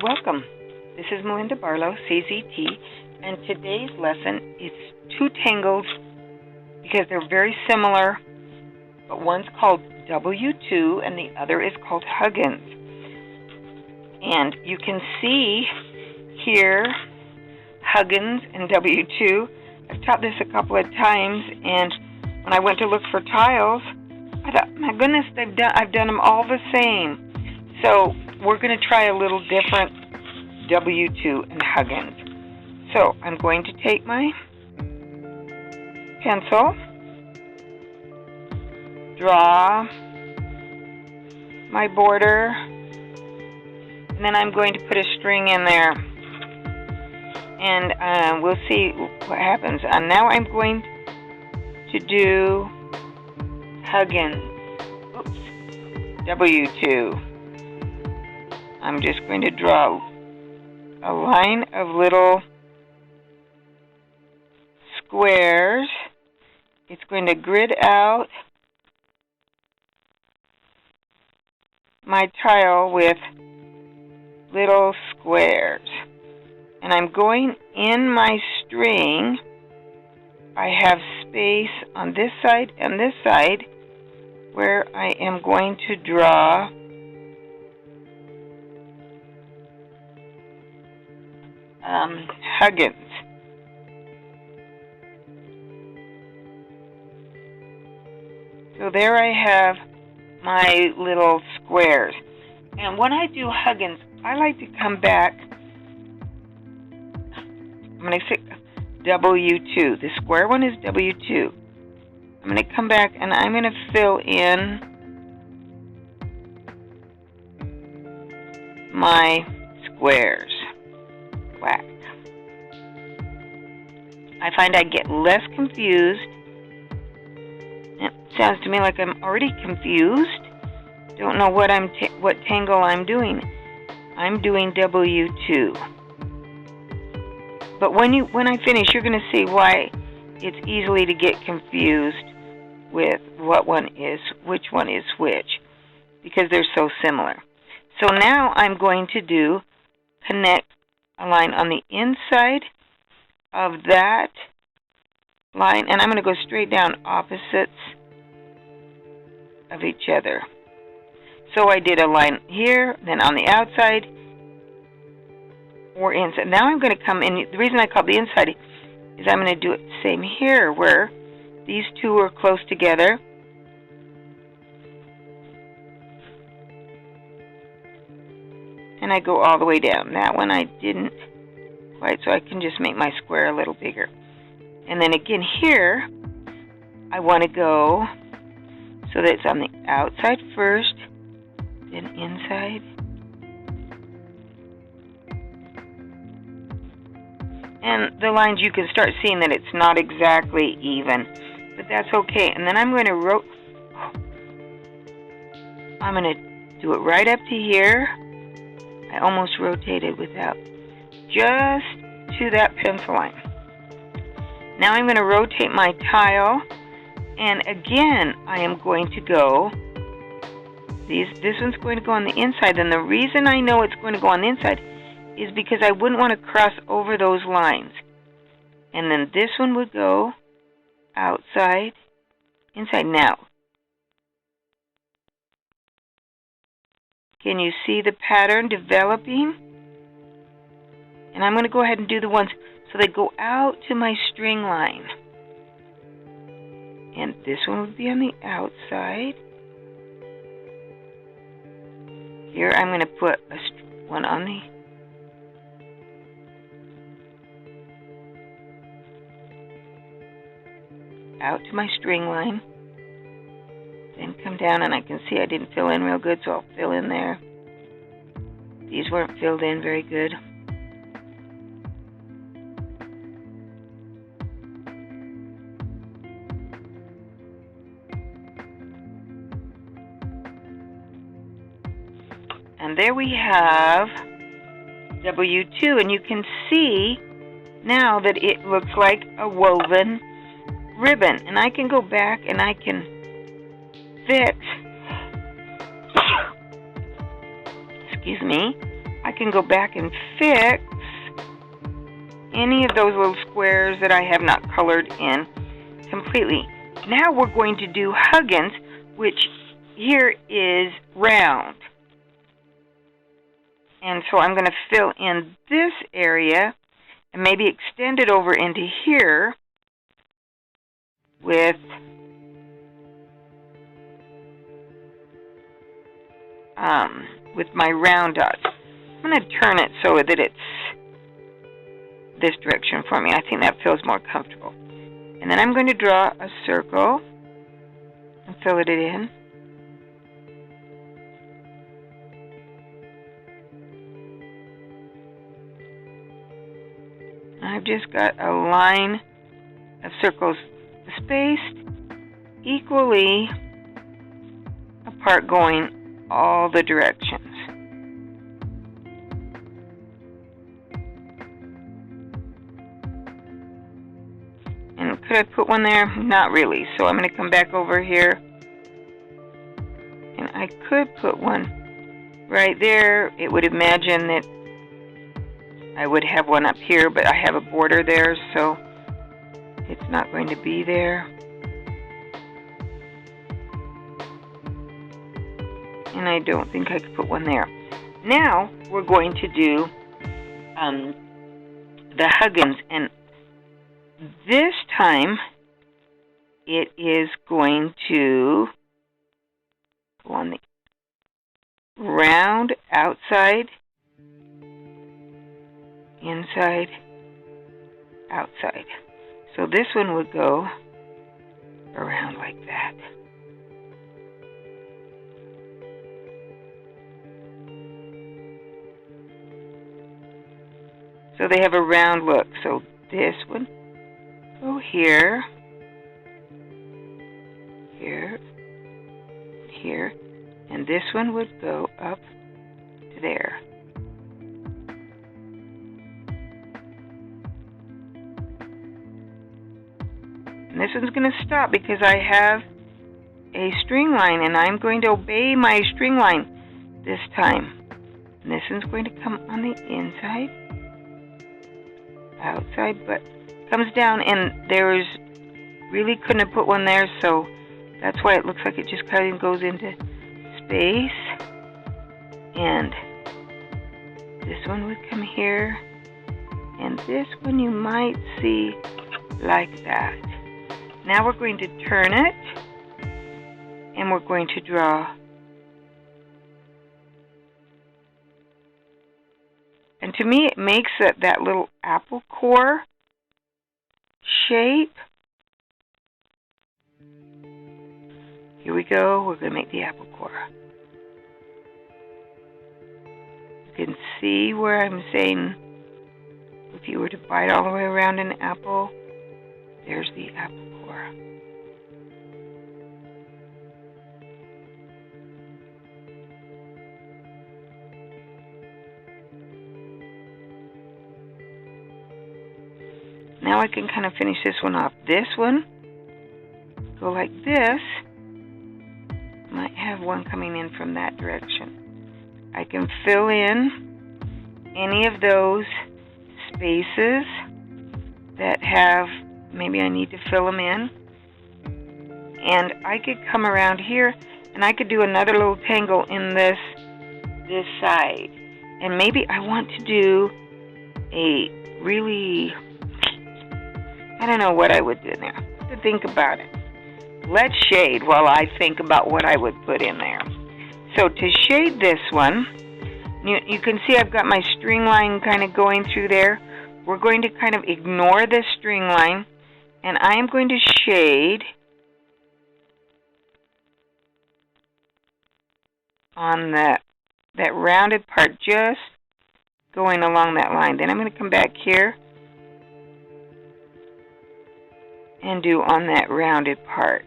Welcome. This is Melinda Barlow, CZT, and today's lesson is two tangles because they're very similar, but one's called W2 and the other is called Huggins. And you can see here Huggins and W2. I've taught this a couple of times, and when I went to look for tiles, I thought, my goodness, I've done them all the same. So we're going to try a little different W2 and Huggins. So I'm going to take my pencil, draw my border, and then I'm going to put a string in there. And we'll see what happens. And now I'm going to do Huggins. Oops. W2. I'm just going to draw a line of little squares. It's going to grid out my tile with little squares. And I'm going in my string. I have space on this side and this side where I am going to draw Huggins. So there I have my little squares. And when I do Huggins, I like to come back. I'm going to say W2. The square one is W2. I'm going to come back and I'm going to fill in my squares. Whack. I find I get less confused. It sounds to me like I'm already confused. Don't know what what tangle I'm doing. I'm doing W2. But when I finish, you're going to see why it's easily to get confused with which one is which, because they're so similar. So now I'm going to connect a line on the inside of that line, and I'm going to go straight down opposites of each other. So I did a line here, then on the outside, or inside. Now I'm going to come in. The reason I call it the inside is I'm going to do it the same here, where these two are close together. And I go all the way down. That one I didn't quite, so I can just make my square a little bigger. And then again here, I want to go so that it's on the outside first, then inside. And the lines, you can start seeing that it's not exactly even, but that's okay. And then I'm going to do it right up to here. I almost rotated without, just to that pencil line. Now I'm going to rotate my tile, and again I am going to go, this one's going to go on the inside, and the reason I know it's going to go on the inside is because I wouldn't want to cross over those lines. And then this one would go outside, inside. Now, can you see the pattern developing? And I'm going to go ahead and do the ones so they go out to my string line. And this one would be on the outside. Here I'm going to put one on the out to my string line. Then come down, and I can see I didn't fill in real good, so I'll fill in there. These weren't filled in very good. And there we have W2, and you can see now that it looks like a woven ribbon. And I can go back and I can fix, excuse me, I can go back and fix any of those little squares that I have not colored in completely. Now we're going to do Huggins, which here is round. And so I'm going to fill in this area and maybe extend it over into here with my round dots. I'm going to turn it so that it's this direction for me. I think that feels more comfortable. And then I'm going to draw a circle and fill it in. I've just got a line of circles spaced equally apart going all the directions. And could I put one there? Not really. So I'm going to come back over here. And I could put one right there. It would imagine that I would have one up here, but I have a border there, so it's not going to be there. And I don't think I could put one there. Now we're going to do the Huggins, and this time it is going to go on the round outside, inside, outside. So this one would go around like that. So they have a round look. So this would go here, here, here, and this one would go up to there. And this one's going to stop because I have a string line, and I'm going to obey my string line this time. And this one's going to come on the inside, outside, but comes down, and there's really couldn't have put one there, so that's why it looks like it just kind of goes into space. And this one would come here, and this one you might see like that. Now we're going to turn it, and we're going to draw. And to me, it makes that little apple core shape. Here we go. We're going to make the apple core. You can see where I'm saying if you were to bite all the way around an apple, there's the apple core. Now I can kind of finish this one off. This one, go like this. Might have one coming in from that direction. I can fill in any of those spaces that have, maybe I need to fill them in. And I could come around here and I could do another little tangle in this side. And maybe I want to do a really, I don't know what I would do in there. I have to think about it. Let's shade while I think about what I would put in there. So to shade this one, you can see I've got my string line kind of going through there. We're going to kind of ignore this string line, and I am going to shade on that rounded part, just going along that line. Then I'm going to come back here and do on that rounded part.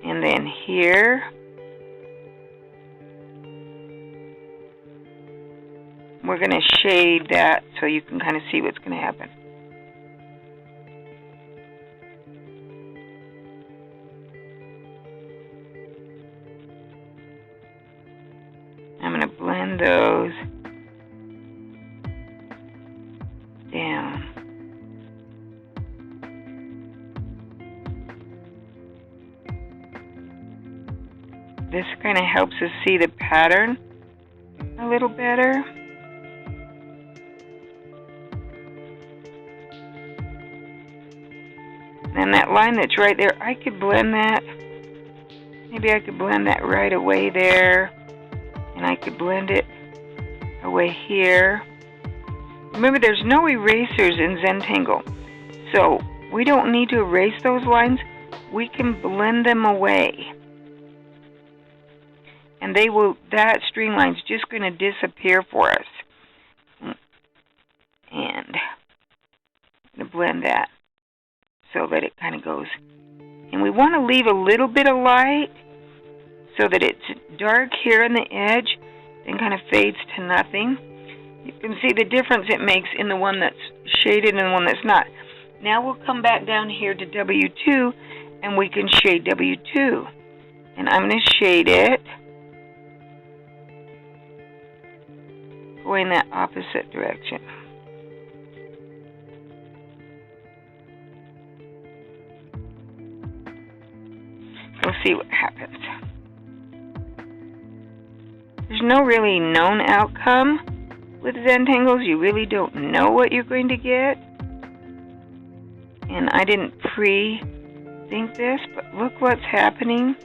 And then here, we're going to shade that so you can kind of see what's going to happen. I'm going to blend those down. This kind of helps us see the pattern a little better. And that line that's right there, I could blend that. Maybe I could blend that right away there. And I could blend it away here. Remember, there's no erasers in Zentangle. So we don't need to erase those lines. We can blend them away. And that string line's just going to disappear for us. And I'm going to blend that so that it kind of goes. And we want to leave a little bit of light so that it's dark here on the edge, then kind of fades to nothing. You can see the difference it makes in the one that's shaded and the one that's not. Now we'll come back down here to W2 and we can shade W2. And I'm going to shade it going that opposite direction. We'll see what happens. There's no really known outcome with Zentangles. You really don't know what you're going to get. And I didn't pre-think this, but look what's happening.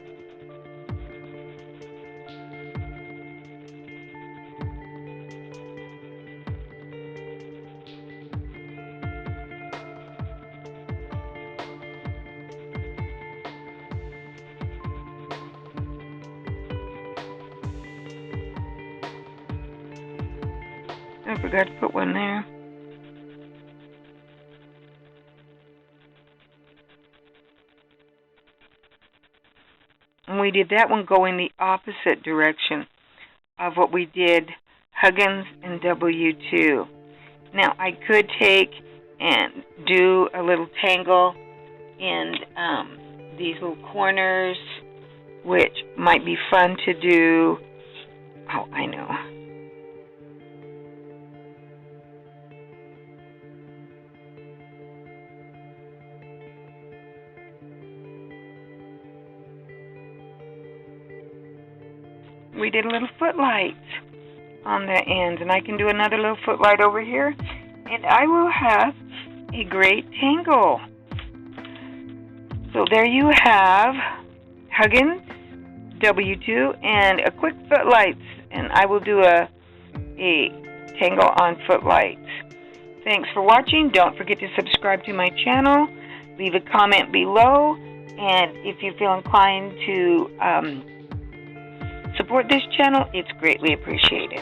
I forgot to put one there. And we did that one going the opposite direction of what we did Huggins and W2. Now I could take and do a little tangle in these little corners, which might be fun to do. Oh, I know. We did little footlights on the ends, and I can do another little footlight over here, and I will have a great tangle. So there you have Huggins, W2, and a quick footlights, and I will do a tangle on footlights. Thanks for watching. Don't forget to subscribe to my channel. Leave a comment below, and if you feel inclined to support this channel, it's greatly appreciated.